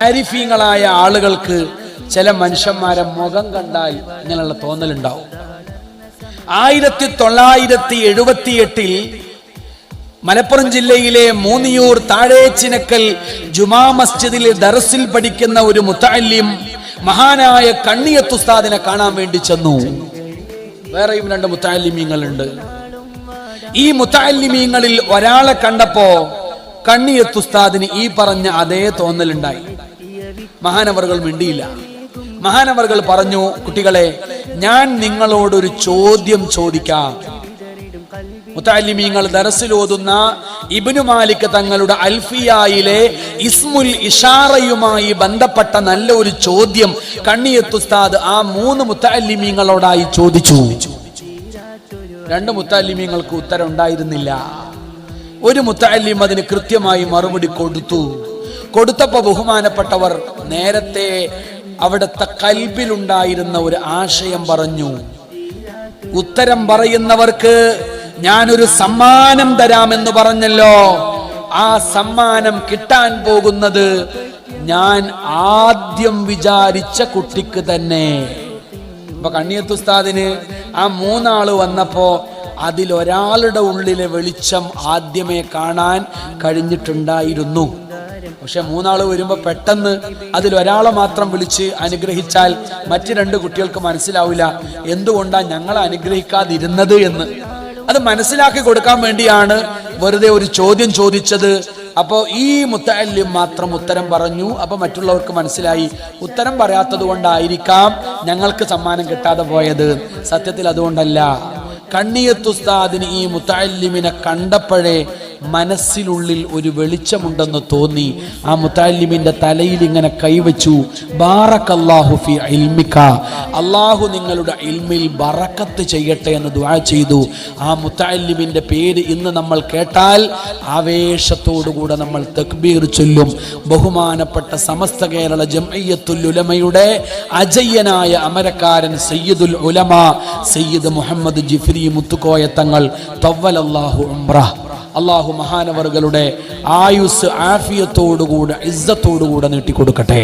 ആരിഫീങ്ങളായ ആളുകൾക്ക് ചില മനുഷ്യന്മാരെ മുഖം കണ്ടാൽ ഇങ്ങനെയുള്ള തോന്നലുണ്ടാവും. 1978 മലപ്പുറം ജില്ലയിലെ മൂന്നിയൂർ താഴേച്ചിനക്കൽ ജുമാ മസ്ജിദിൽ ദർസിൽ പഠിക്കുന്ന ഒരു മുത്തഅല്ലിം മഹാനായ കണ്ണിയത്ത് ഉസ്താദിനെ കാണാൻ വേണ്ടി ചെന്നു. വേറെയും 2 മുത്തഅല്ലിമീങ്ങളുണ്ട്. ഈ മുത്തഅല്ലിമീങ്ങളിൽ ഒരാളെ കണ്ടപ്പോ കണ്ണിയത്ത് ഉസ്താദിന് ഈ പറഞ്ഞ അതേ തോന്നലുണ്ടായി. മഹാനവറുകൾ മിണ്ടിയില്ല. മഹാനവറുകൾ പറഞ്ഞു, കുട്ടികളെ, ഞാൻ നിങ്ങളോടൊരു ചോദ്യം ചോദിക്കാം. മുത്തഅല്ലിമീങ്ങൾ ദർസിൽ ഓതുന്ന ഇബ്നു മാലിക് തങ്ങളുടെ അൽഫിയയിലെ ഇസ്മുൽ ഇഷാറയുമായി ബന്ധപ്പെട്ട നല്ല ഒരു ചോദ്യം കണ്ണിയത്ത് ഉസ്താദ് ആ 3 മുത്തഅല്ലിമീങ്ങളോടായി ചോദിച്ചു. 2 മുത്തഅല്ലിമീങ്ങൾക്ക് ഉത്തരം ഉണ്ടായിരുന്നില്ല. ഒരു മുത്തഅല്ലിം അതിന് കൃത്യമായി മറുപടി കൊടുത്തപ്പോ ബഹുമാനപ്പെട്ടവർ നേരത്തെ അവിടുത്തെ കൽബിലുണ്ടായിരുന്ന ഒരു ആശയം പറഞ്ഞു. ഉത്തരം പറയുന്നവർക്ക് ഞാനൊരു സമ്മാനം തരാമെന്ന് പറഞ്ഞല്ലോ. ആ സമ്മാനം കിട്ടാൻ പോകുന്നത് ഞാൻ ആദ്യം വിചാരിച്ച കുട്ടിക്ക് തന്നെ. അപ്പൊ കണ്ണിയത്ത് ഉസ്താദിന് ആ 3 ആള് വന്നപ്പോ അതിലൊരാളുടെ ഉള്ളിലെ വെളിച്ചം ആദ്യമേ കാണാൻ കഴിഞ്ഞിട്ടുണ്ടായിരുന്നു. പക്ഷെ 3 ആള് വരുമ്പോ പെട്ടെന്ന് അതിലൊരാളെ മാത്രം വിളിച്ച് അനുഗ്രഹിച്ചാൽ മറ്റു 2 കുട്ടികൾക്ക് മനസ്സിലാവില്ല എന്തുകൊണ്ടാ ഞങ്ങളെ അനുഗ്രഹിക്കാതിരുന്നത് എന്ന്. അത് മനസ്സിലാക്കി കൊടുക്കാൻ വേണ്ടിയാണ് വെറുതെ ഒരു ചോദ്യം ചോദിച്ചത്. അപ്പോ ഈ മുത്തഅല്ലിം മാത്രം ഉത്തരം പറഞ്ഞു. അപ്പൊ മറ്റുള്ളവർക്ക് മനസ്സിലായി ഉത്തരം പറയാത്തത് കൊണ്ടായിരിക്കാം ഞങ്ങൾക്ക് സമ്മാനം കിട്ടാതെ പോയത്. സത്യത്തിൽ അതുകൊണ്ടല്ല. കണ്ണിയത്ത് ഉസ്താദിന് ഈ മുത്തഅല്ലിമിനെ കണ്ടപ്പോഴേ മനസ്സിനുള്ളിൽ ഒരു വെളിച്ചമുണ്ടെന്ന് തോന്നി. ആ മുത്തഅല്ലിമിന്റെ തലയിൽ ഇങ്ങനെ കൈവച്ചു. ബാറക്കല്ലാഹു ഫി ഇൽമിക, അല്ലാഹു നിങ്ങളുടെ ഇൽമിൽ ബറക്കത്ത് ചെയ്യട്ടെ എന്ന് ദുആ ചെയ്തു. ആ മുത്തഅല്ലിമിന്റെ പേര് ഇന്ന് നമ്മൾ കേട്ടാൽ ആവേശത്തോടുകൂടെ നമ്മൾ തക്ബീർ ചൊല്ലും. ബഹുമാനപ്പെട്ട സമസ്ത കേരള ജംഇയ്യത്തുൽ ഉലമയുടെ അജയ്യനായ അമരക്കാരൻ സയ്യിദുൽ ഉലമ സയ്യിദ് മുഹമ്മദ് ജിഫ്രി മുത്തുക്കോയ തങ്ങൾ തവ്വലല്ലാഹു ഉംറഹ്. അല്ലാഹു മഹാനവറുകളുടെ ആയുസ് ആഫിയത്തോടുകൂടെ ഇസ്സത്തോടുകൂടെ നീട്ടിക്കൊടുക്കട്ടെ.